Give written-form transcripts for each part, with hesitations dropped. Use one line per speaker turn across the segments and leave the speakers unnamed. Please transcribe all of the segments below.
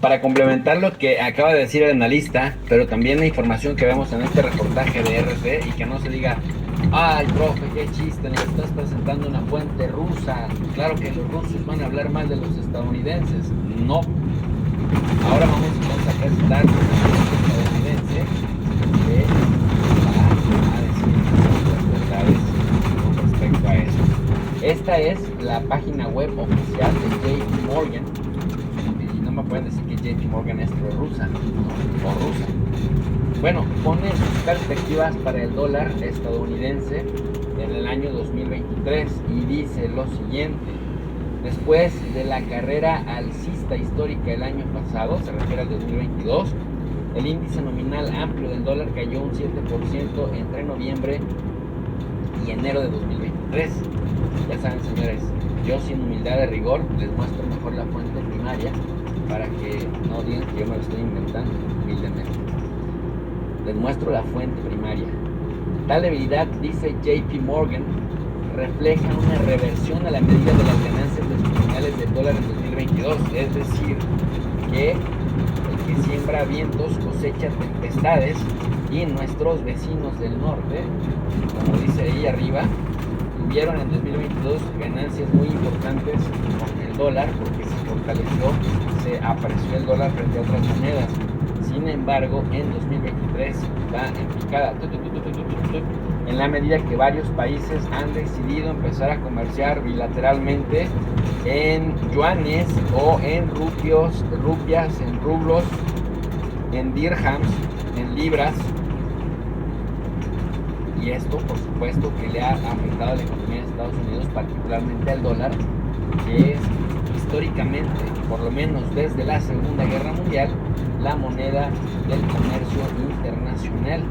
para complementar lo que acaba de decir el analista, pero también la información que vemos en este reportaje de RT y que no se diga, ay, profe, qué chiste, nos estás presentando una fuente rusa. Claro que los rusos van a hablar mal de los estadounidenses. No. Ahora vamos entonces a presentar una fuente estadounidense que va a decir las verdades con respecto a eso. Esta es la página web oficial de JP Morgan. Y no me pueden decir que JP Morgan es prorrusa, ¿no? O rusa. Bueno, pone sus perspectivas para el dólar estadounidense en el año 2023 y dice lo siguiente: después de la carrera alcista histórica el año pasado, se refiere al 2022, el índice nominal amplio del dólar cayó un 7% entre noviembre y enero de 2023. Ya saben, señores, yo sin humildad de rigor les muestro mejor la fuente primaria para que no digan que yo me lo estoy inventando humildemente. Les muestro la fuente primaria. Tal debilidad, dice JP Morgan, refleja una reversión a la medida de las ganancias descomunales del dólar en 2022. Es decir, que el que siembra vientos cosecha tempestades, y nuestros vecinos del norte, como dice ahí arriba, tuvieron en 2022 ganancias muy importantes con el dólar porque se fortaleció, se apreció el dólar frente a otras monedas. Sin embargo, en 2023 va en picada, en la medida que varios países han decidido empezar a comerciar bilateralmente en yuanes o en rupias, en rublos, en dirhams, en libras. Y esto, por supuesto, que le ha afectado a la economía de Estados Unidos, particularmente al dólar, que es históricamente, por lo menos desde la Segunda Guerra Mundial, la moneda del comercio internacional.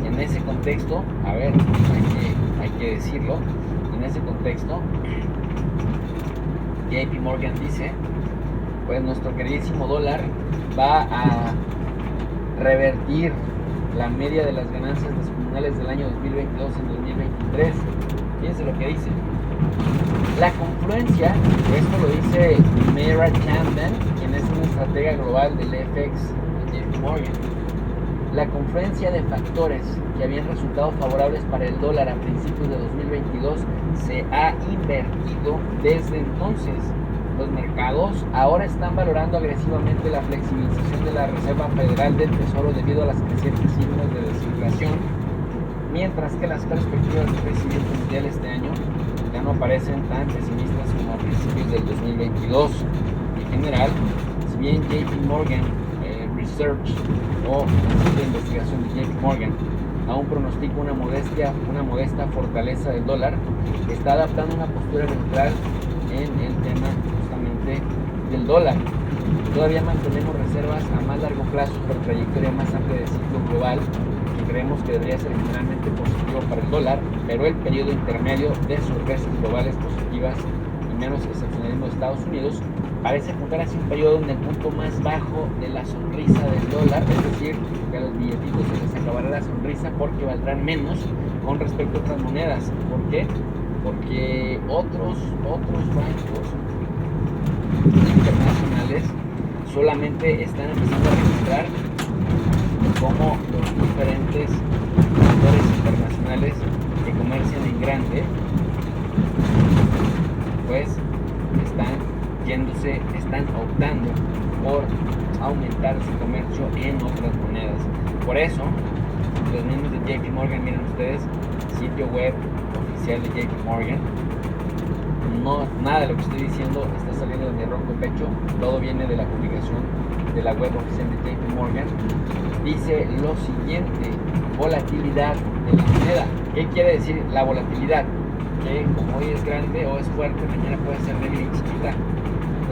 En ese contexto, a ver, hay que decirlo, en ese contexto, JP Morgan dice, pues nuestro queridísimo dólar va a revertir la media de las ganancias descomunales del año 2022 en 2023. Fíjense lo que dice. La confluencia, esto lo dice Meera Camden, quien es una estratega global del FX de JP Morgan. La confluencia de factores que habían resultado favorables para el dólar a principios de 2022 se ha invertido desde entonces. Los mercados ahora están valorando agresivamente la flexibilización de la Reserva Federal del Tesoro debido a las crecientes signos de desinflación, mientras que las perspectivas de crecimiento mundial este año ya no parecen tan pesimistas como a principios del 2022. En general, si bien JP Morgan Research o Instituto de Investigación de JP Morgan aún pronostica una modesta fortaleza del dólar, está adaptando una postura neutral en el tema justamente del dólar. Todavía mantenemos reservas a más largo plazo por trayectoria más amplia del ciclo global, que creemos que debería ser generalmente positivo para el dólar, pero el periodo intermedio de sorpresas globales positivas y menos excepcionalismo de Estados Unidos parece apuntar hacia un periodo en el punto más bajo de la sonrisa del dólar, es decir, que a los billetitos se les acabará la sonrisa porque valdrán menos con respecto a otras monedas. ¿Por qué? Porque otros bancos internacionales solamente están empezando a registrar cómo los diferentes actores internacionales que comercian en grande pues están optando por aumentar su comercio en otras monedas. Por eso los miembros de JP Morgan, miren ustedes, sitio web oficial de JP Morgan, no, nada de lo que estoy diciendo está saliendo de mi ronco pecho, todo viene de la publicación de la web oficial de JP Morgan. Dice lo siguiente: volatilidad de la moneda. ¿Qué quiere decir la volatilidad? Que como hoy es grande o es fuerte, mañana puede ser débil y chiquita.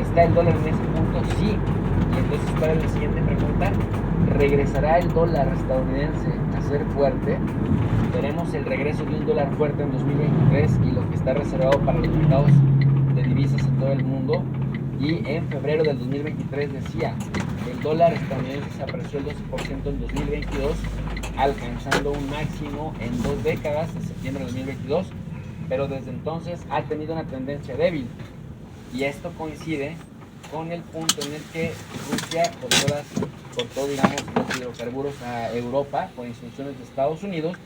¿Está el dólar en ese punto? Sí. Y entonces, para la siguiente pregunta: ¿regresará el dólar estadounidense a ser fuerte? Veremos el regreso de un dólar fuerte en 2023 y lo que está reservado para los mercados de divisas en todo el mundo. Y en febrero del 2023 decía, el dólar estadounidense se apreció el 12% en 2022, alcanzando un máximo en 2 décadas, en septiembre de 2022, pero desde entonces ha tenido una tendencia débil. Y esto coincide con el punto en el que Rusia cortó, digamos, los hidrocarburos a Europa por instrucciones de Estados Unidos.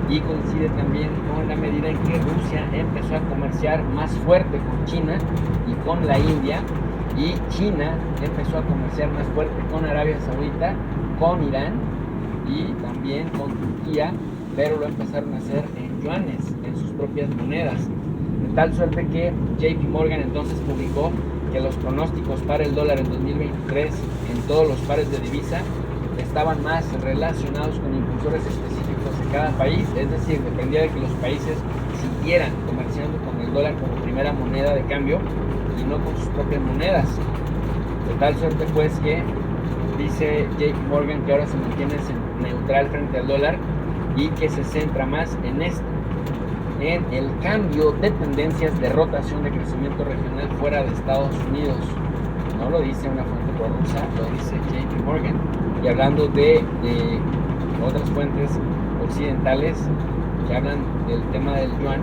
Y coincide también con la medida en que Rusia empezó a comerciar más fuerte con China y con la India, y China empezó a comerciar más fuerte con Arabia Saudita, con Irán y también con Turquía, pero lo empezaron a hacer en yuanes, en sus propias monedas, de tal suerte que JP Morgan entonces publicó que los pronósticos para el dólar en 2023 en todos los pares de divisa estaban más relacionados con impulsores específicos de cada país, es decir, dependía de que los países siguieran comerciando con el dólar como primera moneda de cambio y no con sus propias monedas. De tal suerte pues que dice JP Morgan que ahora se mantiene neutral frente al dólar y que se centra más en esto, en el cambio de tendencias de rotación de crecimiento regional fuera de Estados Unidos. No lo dice una fuente prorrusa, lo dice JP Morgan. Y hablando de otras fuentes occidentales que hablan del tema del yuan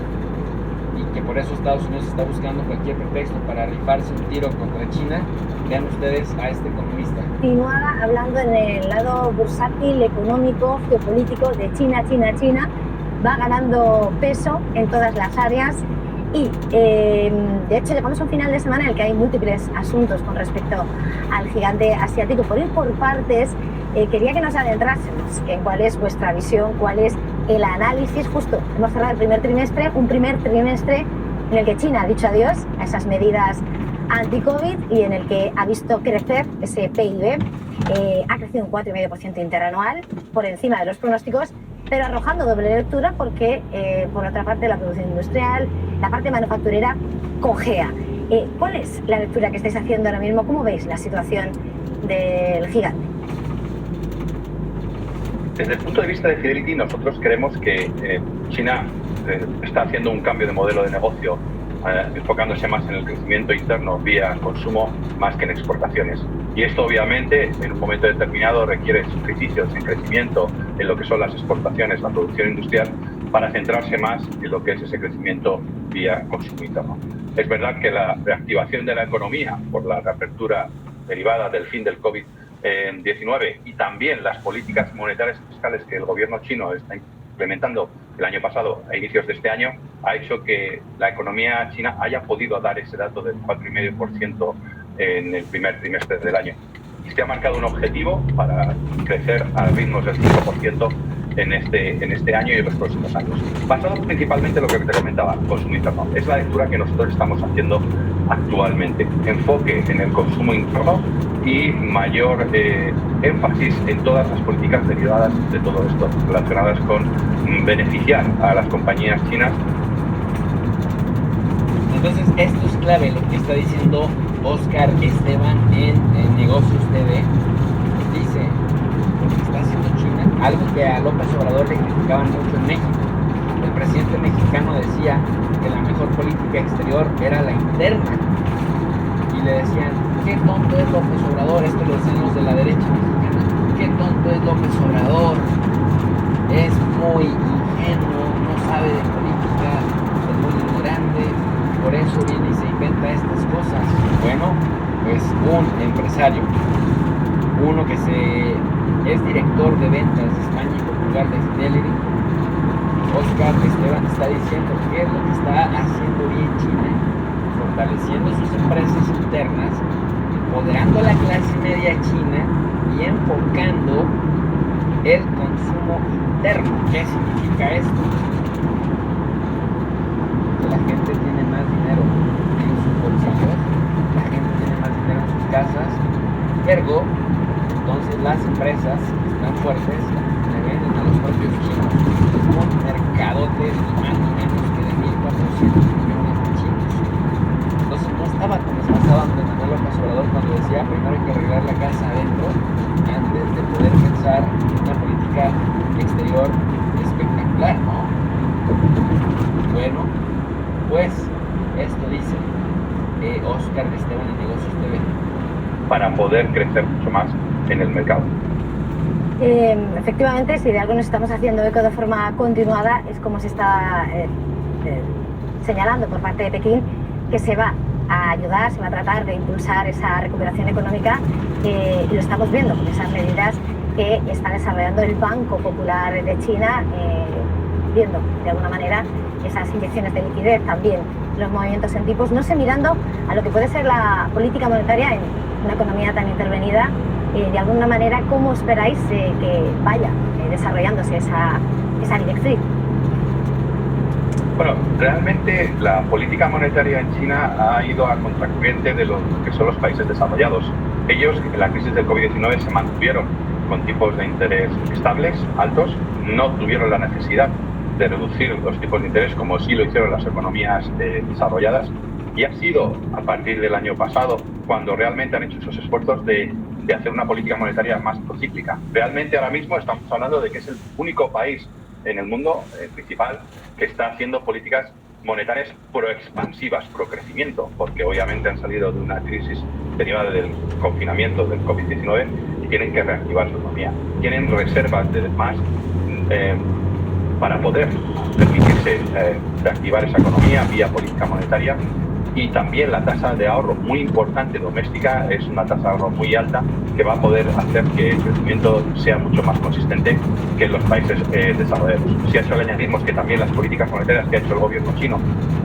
y que por eso Estados Unidos está buscando cualquier pretexto para rifarse un tiro contra China, vean ustedes a este economista.
Continuaba hablando en el lado bursátil, económico, geopolítico de China, va ganando peso en todas las áreas. Y de hecho llegamos a un final de semana en el que hay múltiples asuntos con respecto al gigante asiático. Por ir por partes, quería que nos adentrásemos en cuál es vuestra visión, cuál es el análisis. Justo hemos cerrado el primer trimestre, un primer trimestre en el que China ha dicho adiós a esas medidas anti-COVID y en el que ha visto crecer ese PIB, ha crecido un 4,5% interanual, por encima de los pronósticos, pero arrojando doble lectura porque, por otra parte, la producción industrial, la parte manufacturera cojea. ¿Cuál es la lectura que estáis haciendo ahora mismo? ¿Cómo veis la situación del gigante?
Desde el punto de vista de Fidelity, nosotros creemos que China está haciendo un cambio de modelo de negocio, enfocándose más en el crecimiento interno vía consumo más que en exportaciones. Y esto obviamente en un momento determinado requiere sacrificios en crecimiento en lo que son las exportaciones, la producción industrial, para centrarse más en lo que es ese crecimiento vía consumo interno. Es verdad que la reactivación de la economía por la reapertura derivada del fin del COVID-19 y también las políticas monetarias y fiscales que el gobierno chino está implementando el año pasado a inicios de este año ha hecho que la economía china haya podido dar ese dato del 4,5% en el primer trimestre del año. Y se ha marcado un objetivo para crecer a ritmos del 5% en este año y en los próximos años. Basado principalmente en lo que te comentaba, consumo interno. Es la lectura que nosotros estamos haciendo actualmente. Enfoque en el consumo interno y mayor énfasis en todas las políticas derivadas de todo esto, relacionadas con beneficiar a las compañías chinas.
Entonces, esto es clave lo que está diciendo Óscar Esteban en Negocios TV. Dice, lo que está haciendo China, algo que a López Obrador le criticaban mucho en México. El presidente mexicano decía que la mejor política exterior era la interna. Y le decían, qué tonto es López Obrador, esto lo decían los de la derecha mexicana, qué tonto es López Obrador, es muy ingenuo, no sabe de política, es muy ignorante, por eso viene y se inventa estas cosas. Bueno, pues un empresario, uno que es director de ventas de España y Portugal de Fidelity, Óscar Esteban, está diciendo qué es lo que está haciendo bien China, fortaleciendo sus empresas internas, empoderando a la clase media china y enfocando el consumo interno. ¿Qué significa esto? Que la gente tiene más dinero en sus bolsillos, la gente tiene más dinero en sus casas, ergo, entonces las empresas que están fuertes le venden a los propios chinos un mercadote de más ni menos que de 1.400 millones de chinos. Entonces no estaba tan desfasado ante López Obrador cuando decía primero hay que arreglar la casa adentro antes de poder pensar en una política exterior espectacular, ¿no? Bueno, pues esto dice Óscar Esteban en Negocios TV.
Para poder crecer mucho más en el mercado.
Efectivamente, si de algo nos estamos haciendo eco de forma continuada, es como se está señalando por parte de Pekín, que se va a ayudar, se va a tratar de impulsar esa recuperación económica, y lo estamos viendo con esas medidas que está desarrollando el Banco Popular de China, viendo de alguna manera esas inyecciones de liquidez, también los movimientos en tipos, no sé, mirando a lo que puede ser la política monetaria en una economía tan intervenida, de alguna manera, ¿cómo esperáis que vaya desarrollándose esa directriz?
Bueno, realmente la política monetaria en China ha ido a contracorriente de lo que son los países desarrollados. Ellos, en la crisis del COVID-19, se mantuvieron con tipos de interés estables, altos, no tuvieron la necesidad de reducir los tipos de interés como sí lo hicieron las economías desarrolladas, y ha sido a partir del año pasado cuando realmente han hecho esos esfuerzos de hacer una política monetaria más procíclica. Realmente ahora mismo estamos hablando de que es el único país en el mundo principal que está haciendo políticas monetarias proexpansivas, procrecimiento, porque obviamente han salido de una crisis derivada del confinamiento del COVID-19 y tienen que reactivar su economía. Tienen reservas de más para poder permitirse reactivar esa economía vía política monetaria. Y también la tasa de ahorro muy importante doméstica es una tasa de ahorro muy alta que va a poder hacer que el crecimiento sea mucho más consistente que en los países desarrollados. Si a eso le añadimos que también las políticas monetarias que ha hecho el gobierno chino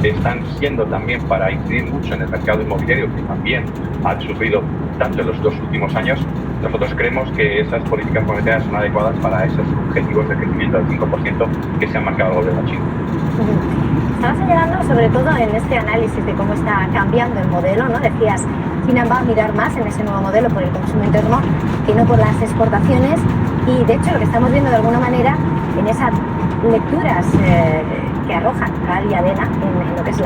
están siendo también para incidir mucho en el mercado inmobiliario, que también ha sufrido tanto en los 2 últimos años, nosotros creemos que esas políticas monetarias son adecuadas para esos objetivos de crecimiento del 5% que se han marcado el gobierno chino.
Estaba señalando sobre todo en este análisis de cómo está cambiando el modelo, ¿no? Decías, China va a mirar más en ese nuevo modelo por el consumo interno que no por las exportaciones, y de hecho lo que estamos viendo de alguna manera en esas lecturas que arrojan cal y arena en lo que es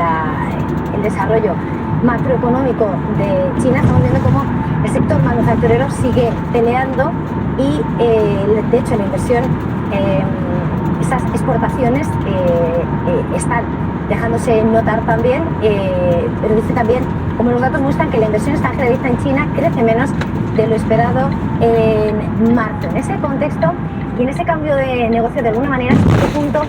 el desarrollo macroeconómico de China, estamos viendo cómo el sector manufacturero sigue peleando y de hecho la inversión, esas exportaciones están dejándose notar también, pero dice también, como los datos muestran, que la inversión extranjera directa en China crece menos de lo esperado en marzo. En ese contexto y en ese cambio de negocio, de alguna manera, ¿hasta qué punto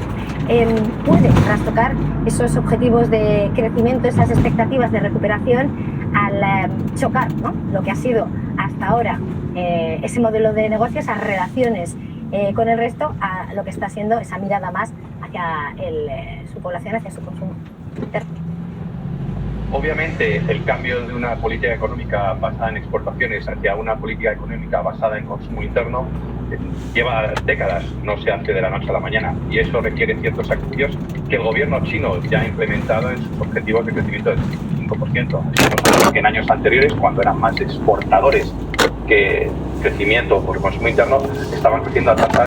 puede trastocar esos objetivos de crecimiento, esas expectativas de recuperación, al chocar, ¿no?, lo que ha sido hasta ahora ese modelo de negocio, esas relaciones con el resto, a lo que está siendo esa mirada más hacia su población, hacia su consumo interno?
Obviamente, el cambio de una política económica basada en exportaciones hacia una política económica basada en consumo interno lleva décadas, no se hace de la noche a la mañana, y eso requiere ciertos sacrificios que el gobierno chino ya ha implementado en sus objetivos de crecimiento del 5%. En años anteriores, cuando eran más exportadores que crecimiento por consumo interno, estaban creciendo a tasas